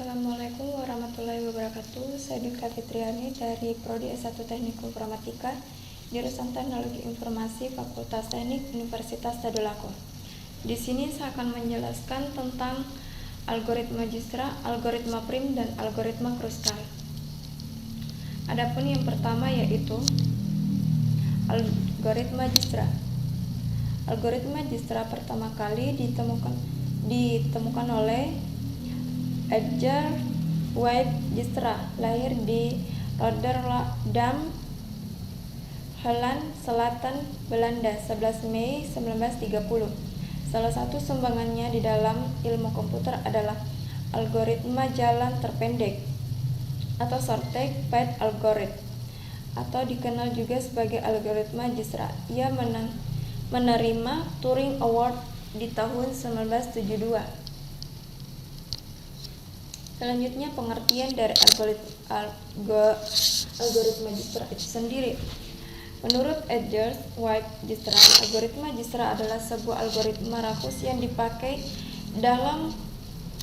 Assalamualaikum warahmatullahi wabarakatuh. Saya Dika Fitriani dari Prodi S1 Teknik Informatika, jurusan Teknologi Informasi, Fakultas Teknik Universitas Tadulako. Di sini saya akan menjelaskan tentang algoritma Dijkstra, algoritma prim, dan algoritma Kruskal. Adapun yang pertama yaitu algoritma Dijkstra. Algoritma Dijkstra pertama kali ditemukan oleh Edgar Wright Dijkstra, lahir di Rotterdam, Holland Selatan, Belanda, 11 Mei 1930. Salah satu sumbangannya di dalam ilmu komputer adalah algoritma jalan terpendek atau shortcut path algorithm, atau dikenal juga sebagai algoritma Dijkstra. Ia menerima Turing Award di tahun 1972. Selanjutnya, pengertian dari algoritma Dijkstra itu sendiri. Menurut Edgar Wright Dijkstra, algoritma Dijkstra adalah sebuah algoritma rakus yang dipakai dalam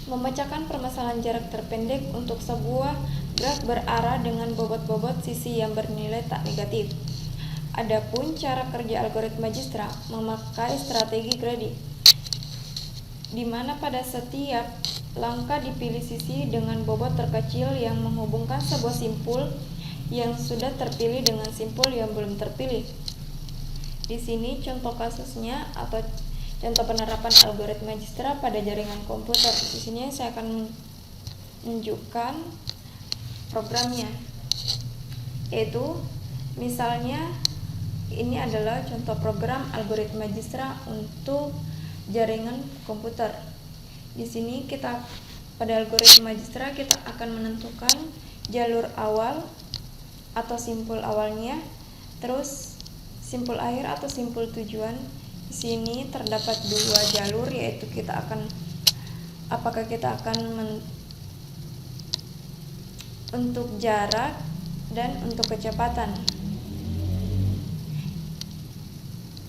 memecahkan permasalahan jarak terpendek untuk sebuah graf berarah dengan bobot-bobot sisi yang bernilai tak negatif. Adapun cara kerja algoritma Dijkstra memakai strategi gradi, di mana pada setiap langkah dipilih sisi dengan bobot terkecil yang menghubungkan sebuah simpul yang sudah terpilih dengan simpul yang belum terpilih. Di sini contoh kasusnya atau contoh penerapan algoritma Dijkstra pada jaringan komputer. Di sini saya akan menunjukkan programnya. Yaitu misalnya ini adalah contoh program algoritma Dijkstra untuk jaringan komputer. Di sini pada algoritma Dijkstra kita akan menentukan jalur awal atau simpul awalnya, terus simpul akhir atau simpul tujuan. Di sini terdapat dua jalur, yaitu apakah kita akan untuk jarak dan untuk kecepatan.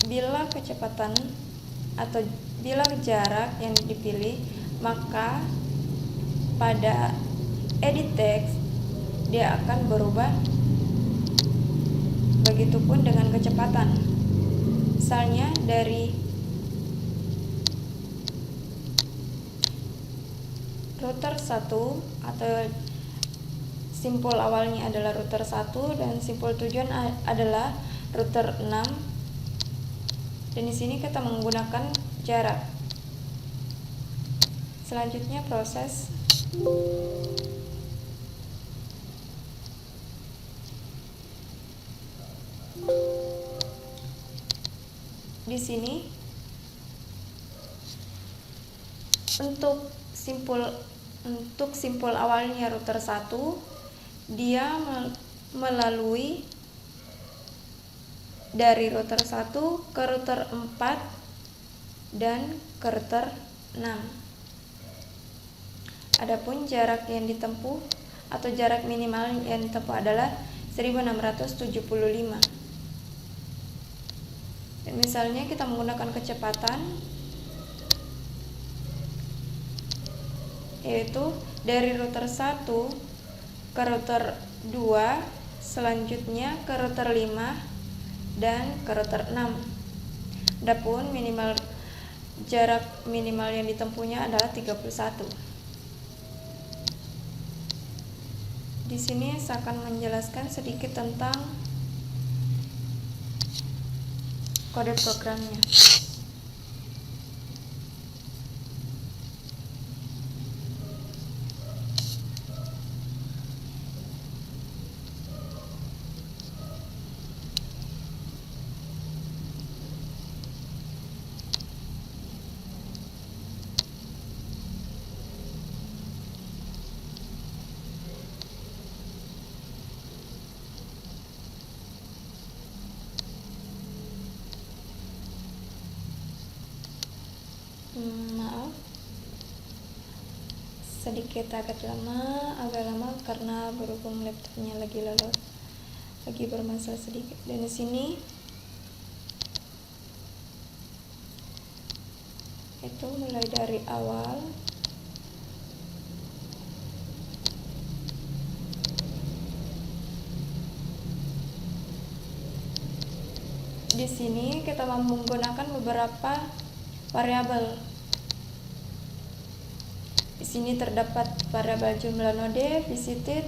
Bila kecepatan atau bila jarak yang dipilih, maka pada edit text dia akan berubah. Begitupun dengan kecepatan. Misalnya dari router 1 atau simpul awalnya adalah router 1 dan simpul tujuan adalah router 6. Dan di sini kita menggunakan jarak. Selanjutnya proses di sini untuk simpul awalnya router 1, dia melalui dari router 1 ke router 4 dan ke router 6. Adapun jarak yang ditempuh atau jarak minimal yang ditempuh adalah 1675. Dan misalnya kita menggunakan kecepatan, yaitu dari router 1 ke router 2, selanjutnya ke router 5 dan ke router 6. Adapun jarak minimal yang ditempuhnya adalah 31. Di sini saya akan menjelaskan sedikit tentang kode programnya. Maaf, sedikit agak lama karena berhubung laptopnya lagi bermasalah sedikit. Dan di sini itu mulai dari awal di sini kita menggunakan beberapa variabel. Di sini terdapat variabel jumlah node, visited,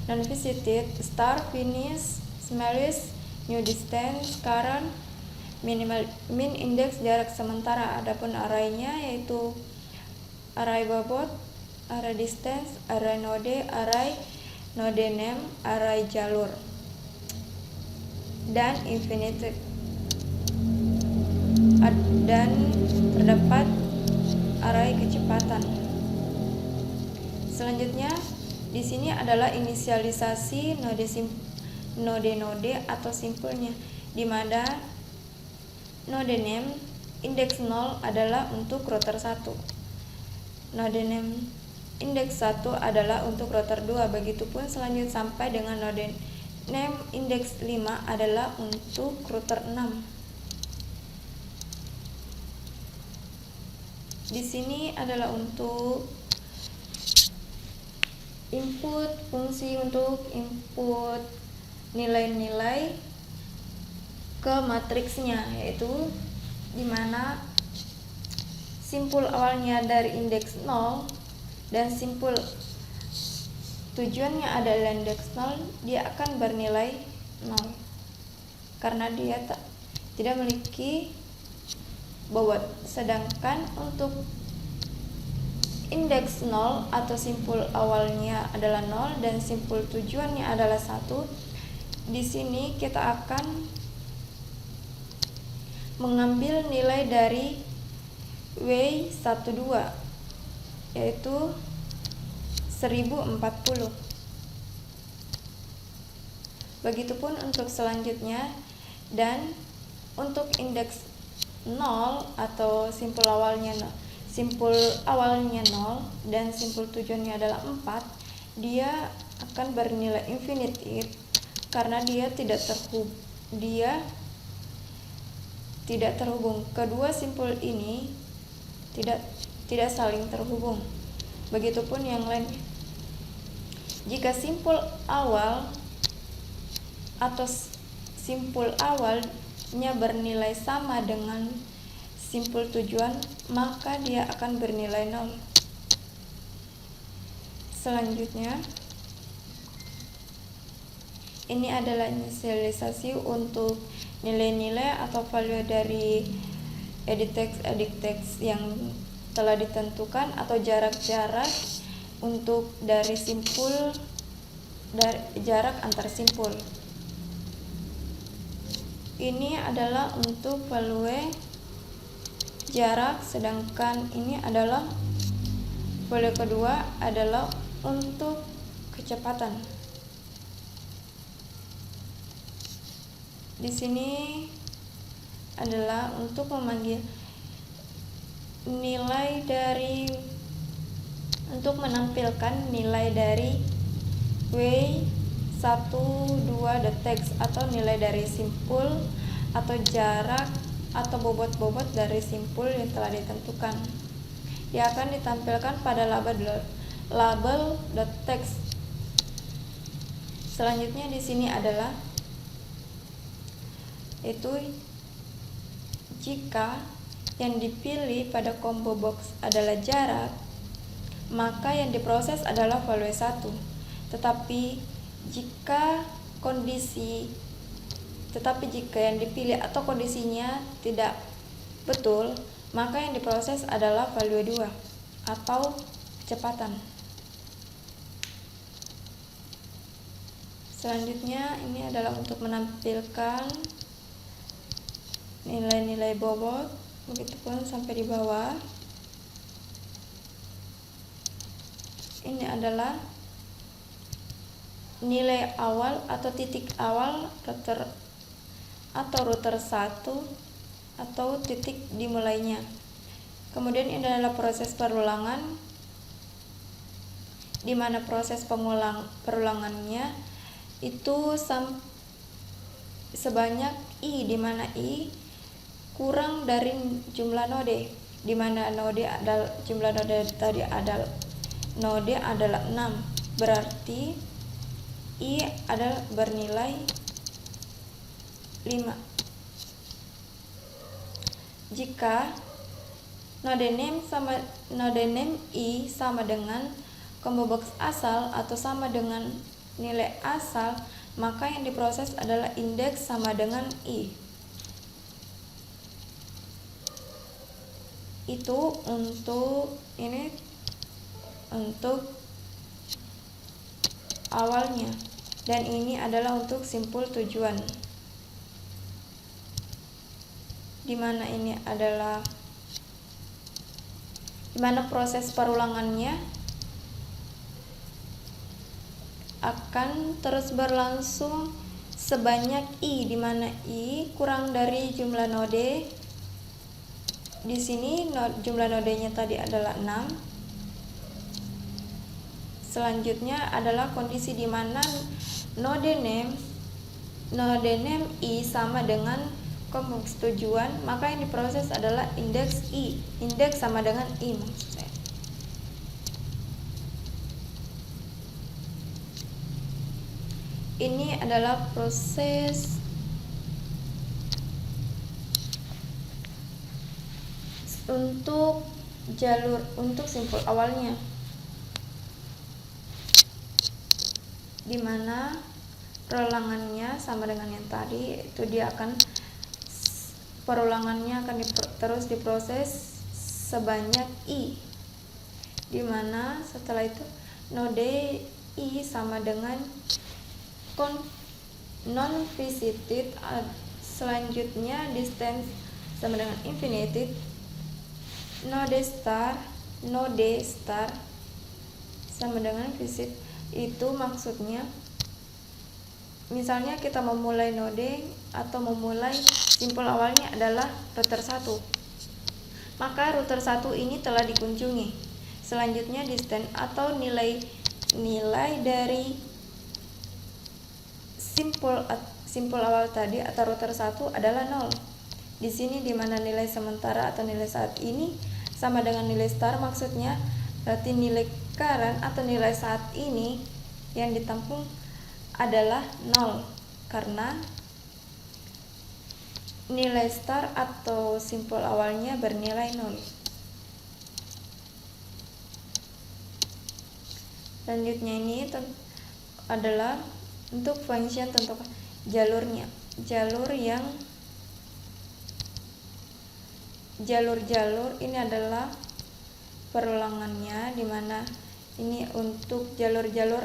non-visited, start, finish, smallest, new distance, current, min index, jarak sementara. Adapun arraynya yaitu array bobot, array distance, array node name, array jalur, dan infinite. Dan terdapat array kecepatan. Selanjutnya di sini adalah inisialisasi node atau simpulnya, di mana node name indeks 0 adalah untuk router 1. Node name indeks 1 adalah untuk router 2. Begitupun selanjutnya sampai dengan node name indeks 5 adalah untuk router 6. Di sini adalah untuk input fungsi untuk input nilai-nilai ke matriksnya, yaitu dimana simpul awalnya dari indeks 0 dan simpul tujuannya adalah indeks 0, dia akan bernilai 0 karena dia tidak memiliki bobot. Sedangkan untuk indeks 0 atau simpul awalnya adalah 0 dan simpul tujuannya adalah 1, di sini kita akan mengambil nilai dari W12 yaitu 1040. Begitupun untuk selanjutnya. Dan untuk indeks 0 atau simpul awalnya 0 dan simpul tujuannya adalah 4, dia akan bernilai infinitive karena dia tidak terhubung. Kedua simpul ini tidak saling terhubung. Begitupun yang lain. Jika simpul awal atau simpul awalnya bernilai sama dengan simpul tujuan, maka dia akan bernilai 0. Selanjutnya, ini adalah inisialisasi untuk nilai-nilai atau value dari edit text yang telah ditentukan, atau jarak-jarak untuk dari jarak antar simpul. Ini adalah untuk value jarak, sedangkan ini adalah value kedua adalah untuk kecepatan. Di sini adalah untuk memanggil nilai dari, untuk menampilkan nilai dari W12 the text atau nilai dari simpul atau jarak atau bobot dari simpul yang telah ditentukan. Dia akan ditampilkan pada label .text. Selanjutnya di sini adalah itu jika yang dipilih pada combo box adalah jarak, maka yang diproses adalah value 1. Tetapi jika yang dipilih atau kondisinya tidak betul, maka yang diproses adalah value 2 atau kecepatan. Selanjutnya ini adalah untuk menampilkan nilai-nilai bobot, begitupun sampai di bawah. Ini adalah nilai awal atau titik awal router 1 atau titik dimulainya. Kemudian ini adalah proses perulangan, di mana proses perulangannya itu sebanyak I, di mana I kurang dari jumlah node, di mana jumlah node tadi adalah 6, berarti I adalah bernilai 5. Jika node name I sama dengan combo box asal atau sama dengan nilai asal, maka yang diproses adalah indeks sama dengan I. Itu untuk awalnya, dan ini adalah untuk simpul tujuan, dimana proses perulangannya akan terus berlangsung sebanyak I, dimana I kurang dari jumlah node. Di sini jumlah nodenya tadi adalah 6. Selanjutnya adalah kondisi di mana node name I sama dengan combo box tujuan, maka yang diproses adalah indeks I. Indeks sama dengan I maksud saya. Ini adalah proses untuk simpul awalnya, dimana perulangannya sama dengan yang tadi, itu perulangannya akan terus diproses sebanyak I, dimana setelah itu node I sama dengan non visited, selanjutnya distance sama dengan infinity, node star sama dengan visit. Itu maksudnya misalnya kita memulai node atau memulai simpul awalnya adalah router 1, maka router 1 ini telah dikunjungi. Selanjutnya distance atau nilai dari simpul awal tadi atau router 1 adalah 0. Di sini dimana nilai sementara atau nilai saat ini sama dengan nilai star, maksudnya berarti nilai current atau nilai saat ini yang ditampung adalah 0, karena nilai star atau simpul awalnya bernilai 0. Selanjutnya ini adalah untuk function tentukan jalurnya. Jalur ini adalah perulangannya, dimana ini untuk jalur-jalur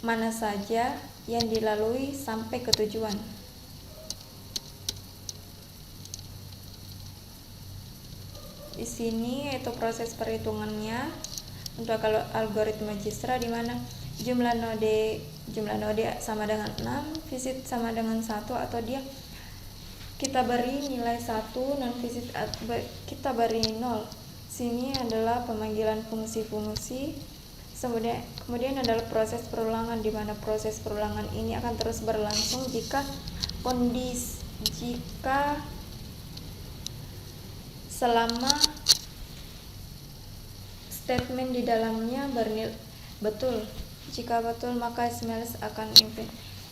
mana saja yang dilalui sampai ke tujuan. Di sini yaitu proses perhitungannya untuk kalau algoritma Dijkstra, dimana jumlah node sama dengan 6, visit sama dengan 1, atau kita beri nilai 1, non visit kita beri 0. Sini adalah pemanggilan fungsi-fungsi. Kemudian adalah proses perulangan, di mana proses perulangan ini akan terus berlangsung jika selama statement di dalamnya betul. Jika betul, maka SMLS akan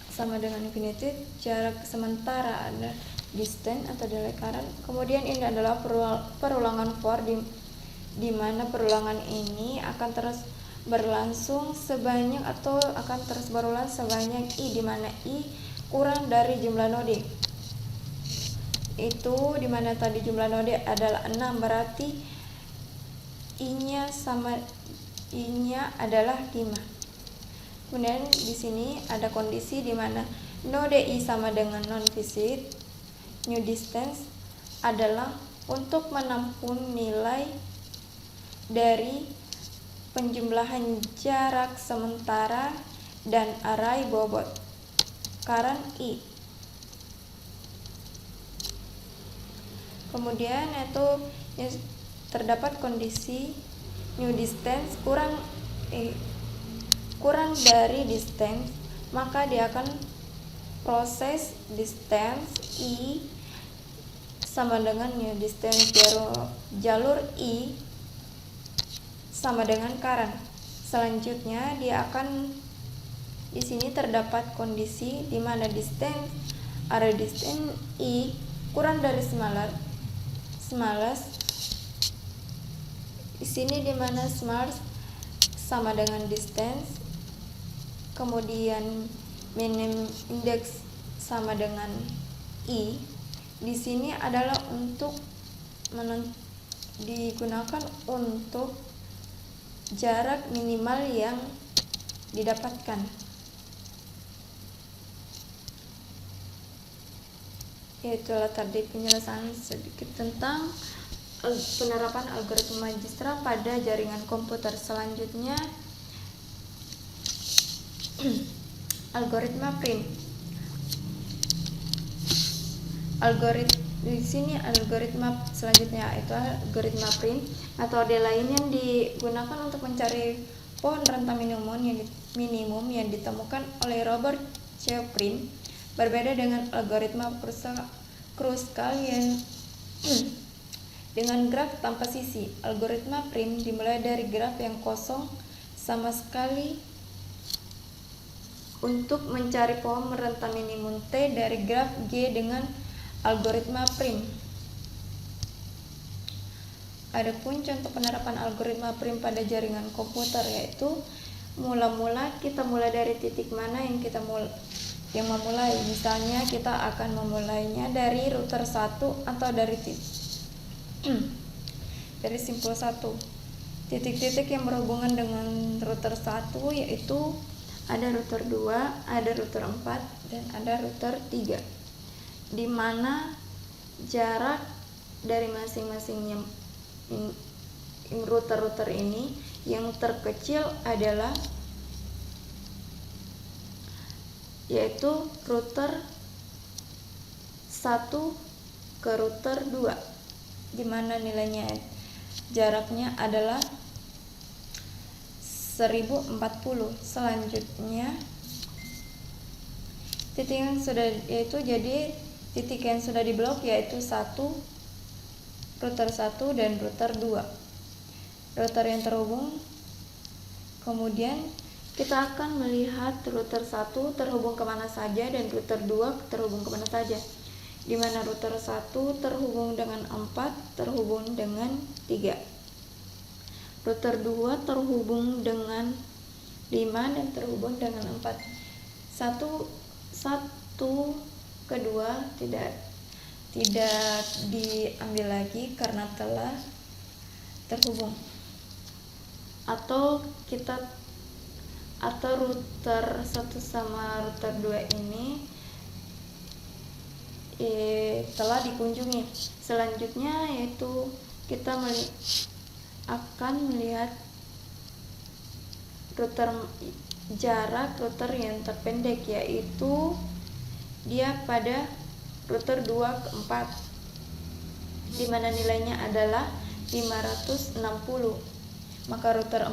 sama dengan infinity. Jarak sementara ada distance atau delay current. Kemudian ini adalah perulangan for, di mana perulangan ini akan terus berlangsung sebanyak atau akan terus berulang sebanyak I, di mana I kurang dari jumlah node. Itu di mana tadi jumlah node adalah 6, berarti I-nya adalah 5. Kemudian di sini ada kondisi di mana node I sama dengan non visit. New distance adalah untuk menampung nilai dari penjumlahan jarak sementara dan array bobot current I. Kemudian itu terdapat kondisi new distance kurang dari distance, maka dia akan proses distance I sama dengan new distance jalur I sama dengan current. Selanjutnya dia akan, di sini terdapat kondisi di mana distance I kurang dari smaller smallest. Di sini dimana smallest sama dengan distance, kemudian minimum index sama dengan i. Di sini adalah untuk digunakan untuk jarak minimal yang didapatkan. Itulah tadi penjelasan sedikit tentang penerapan algoritma Dijkstra pada jaringan komputer. Selanjutnya algoritma Prim. Di sini algoritma selanjutnya itu algoritma Prim. Metode lain yang digunakan untuk mencari pohon rentang minimum yang ditemukan oleh Robert C. Prim berbeda dengan algoritma Kruskal yang dengan graf tanpa sisi. Algoritma Prim dimulai dari graf yang kosong sama sekali untuk mencari pohon rentang minimum T dari graf G dengan algoritma Prim. Adapun contoh penerapan algoritma Prim pada jaringan komputer yaitu mula-mula kita mulai dari titik mana yang memulai. Misalnya kita akan memulainya dari router 1 atau dari simpul 1. Titik-titik yang berhubungan dengan router 1 yaitu ada router 2, ada router 4, dan ada router 3. Di mana jarak dari masing-masingnya router-router ini yang terkecil adalah yaitu router 1 ke router 2, di mana nilainya jaraknya adalah 1040. Selanjutnya titik yang sudah diblok yaitu router 1 dan router 2. Router yang terhubung, kemudian kita akan melihat router 1 terhubung kemana saja dan router 2 terhubung kemana saja, di mana router 1 terhubung dengan 4, terhubung dengan 3. Router 2 terhubung dengan 5 dan terhubung dengan 4. Satu kedua tidak diambil lagi karena telah terhubung. Atau router 1 sama router 2 ini telah dikunjungi. Selanjutnya yaitu kita akan melihat jarak router yang terpendek, yaitu dia pada router 2 ke 4, di mana nilainya adalah 560. Maka router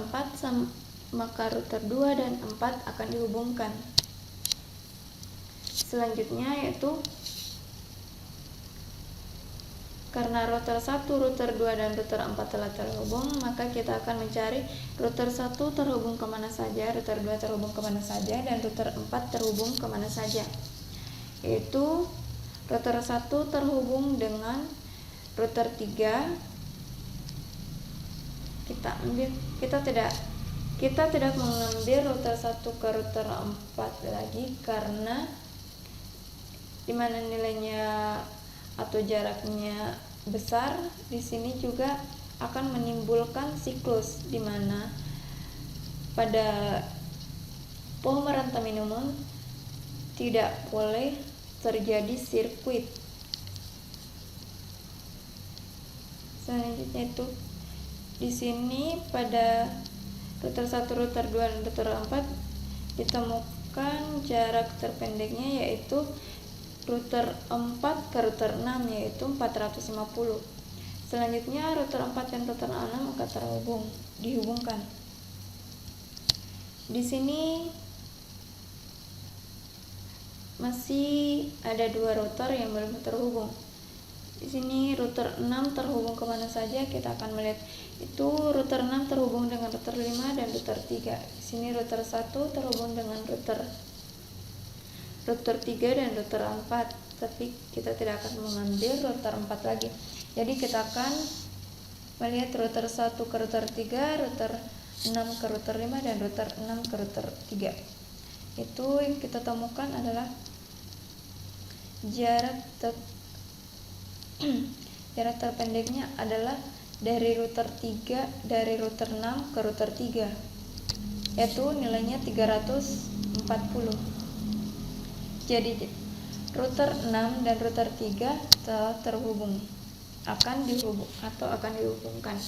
2 dan 4 akan dihubungkan. Selanjutnya yaitu karena router 1, router 2, dan router 4 telah terhubung, maka kita akan mencari router 1 terhubung kemana saja, router 2 terhubung kemana saja, dan router 4 terhubung kemana saja. Yaitu router 1 terhubung dengan router 3. Kita tidak mengambil router 1 ke router 4 lagi karena dimana nilainya atau jaraknya besar. Di sini juga akan menimbulkan siklus, di mana pada pohon rentang minimum tidak boleh terjadi sirkuit. Selanjutnya itu di sini pada router 1, router 2, dan router 4 ditemukan jarak terpendeknya yaitu router 4 ke router 6 yaitu 450. Selanjutnya router 4 dan router 6 akan dihubungkan. Di sini masih ada 2 router yang belum terhubung. Di sini router 6 terhubung kemana saja, kita akan melihat itu router 6 terhubung dengan router 5 dan router 3. Di sini router 1 terhubung dengan router 3 dan router 4. tapi kita tidak akan mengambil router 4 lagi. Jadi kita akan melihat router 1 ke router 3, router 6 ke router 5, dan router 6 ke router 3. Itu yang kita temukan adalah jarak jarak terpendeknya adalah dari router 3 dari router 6 ke router 3, yaitu nilainya 340. Jadi router 6 dan router 3 telah terhubung, akan dihubungkan.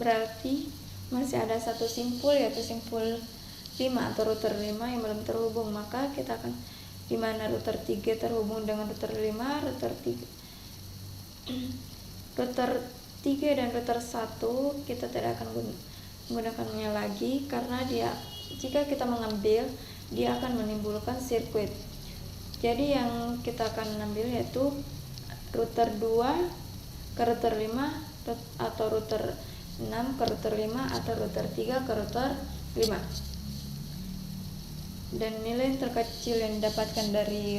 Berarti masih ada satu simpul, yaitu simpul 5 atau router 5 yang belum terhubung. Maka kita akan, di mana router 3 terhubung dengan router 5, router 3 dan router 1 kita tidak akan menggunakannya lagi, karena jika kita mengambil, dia akan menimbulkan sirkuit. Jadi yang kita akan ambil yaitu router 2 ke router 5, atau router 6 ke router 5, atau router 3 ke router 5. Dan nilai terkecil yang didapatkan dari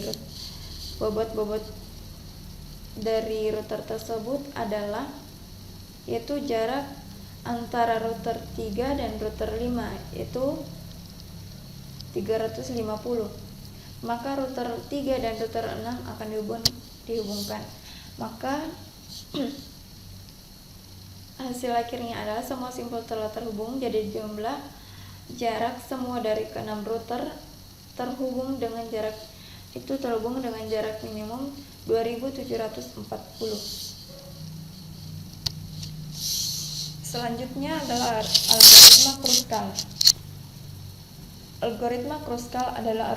bobot dari router tersebut adalah, yaitu jarak antara router 3 dan router 5, yaitu 350. Maka router 3 dan router 6 akan dihubungkan. Maka hasil akhirnya adalah semua simpul telah terhubung. Jadi jumlah jarak semua dari ke-6 router terhubung dengan jarak minimum 2740. Selanjutnya adalah algoritma Kruskal. Algoritma Kruskal adalah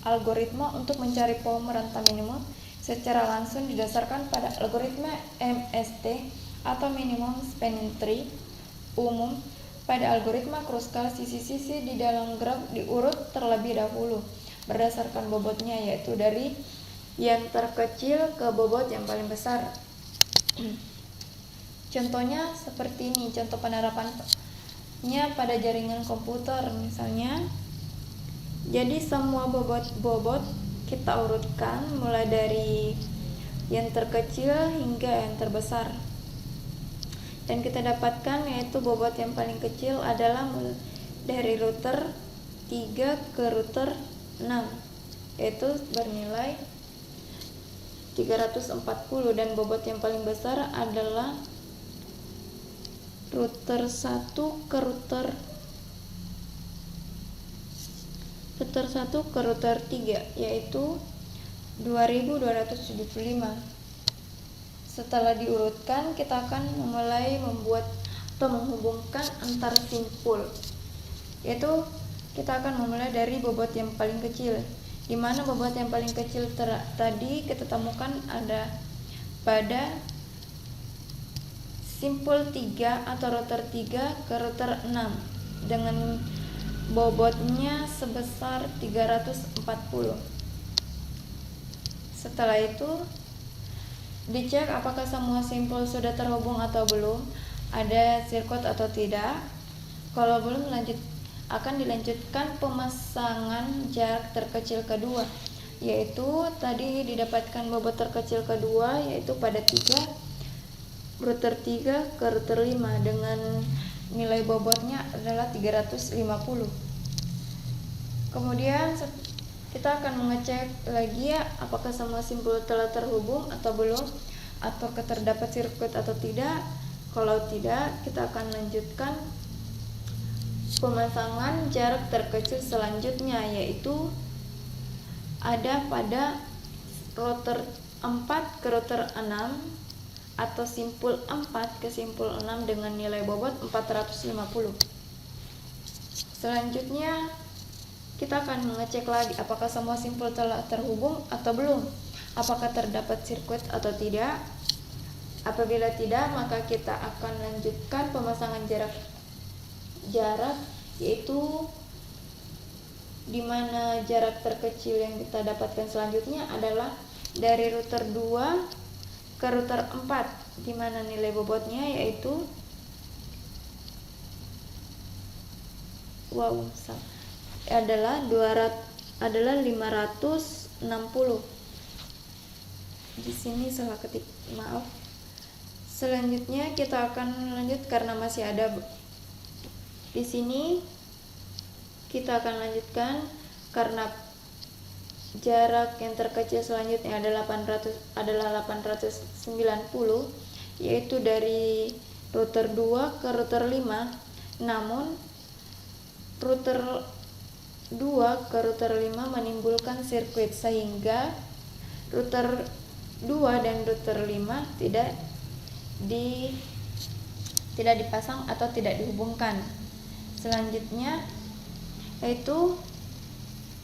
algoritma untuk mencari volume rantang minimum secara langsung didasarkan pada algoritma MST atau minimum spanning tree umum. Pada algoritma Kruskal, sisi-sisi di dalam graf diurut terlebih dahulu berdasarkan bobotnya, yaitu dari yang terkecil ke bobot yang paling besar. Contohnya seperti ini, contoh penerapannya pada jaringan komputer misalnya. Jadi semua bobot kita urutkan mulai dari yang terkecil hingga yang terbesar. Dan kita dapatkan yaitu bobot yang paling kecil adalah dari router 3 ke router 6, yaitu bernilai 340, dan bobot yang paling besar adalah router 1 ke router 3, yaitu 2275. Setelah diurutkan, kita akan mulai membuat atau menghubungkan antar simpul, yaitu kita akan memulai dari bobot yang paling kecil, di mana bobot yang paling kecil tadi kita temukan ada pada simpul 3 atau router 3 ke router 6 dengan bobotnya sebesar 340. Setelah itu dicek apakah semua simpul sudah terhubung atau belum, ada sirkuit atau tidak. Kalau belum, akan dilanjutkan pemasangan jarak terkecil kedua, yaitu tadi didapatkan bobot terkecil kedua yaitu pada router 3 ke router 5 dengan nilai bobotnya adalah 350. Kemudian kita akan mengecek lagi apakah semua simpul telah terhubung atau belum, atau terdapat sirkuit atau tidak. Kalau tidak, kita akan lanjutkan pemasangan jarak terkecil selanjutnya, yaitu ada pada router 4 ke router 6 atau simpul 4 ke simpul 6 dengan nilai bobot 450. Selanjutnya kita akan mengecek lagi apakah semua simpul telah terhubung atau belum, apakah terdapat sirkuit atau tidak. Apabila tidak, maka kita akan lanjutkan pemasangan jarak, yaitu di mana jarak terkecil yang kita dapatkan selanjutnya adalah dari router 2 ke router 4, di mana nilai bobotnya yaitu adalah 500 Di sini salah ketik, maaf. Selanjutnya kita akan lanjut karena masih ada di sini. Kita akan lanjutkan karena jarak yang terkecil selanjutnya adalah 890, yaitu dari router 2 ke router 5. Namun router 2 ke router 5 menimbulkan sirkuit sehingga router 2 dan router 5 tidak dipasang atau tidak dihubungkan. Selanjutnya yaitu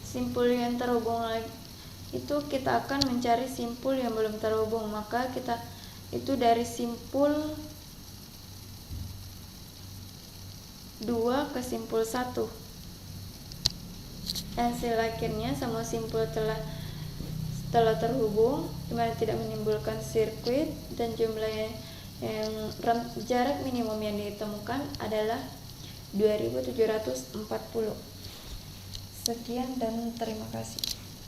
simpul yang terhubung lagi, itu kita akan mencari simpul yang belum terhubung. Maka kita itu dari simpul 2 ke simpul 1. Hasil akhirnya semua simpul telah terhubung, dimana tidak menimbulkan sirkuit, dan jumlah yang jarak minimum yang ditemukan adalah 2740. Sekian dan terima kasih.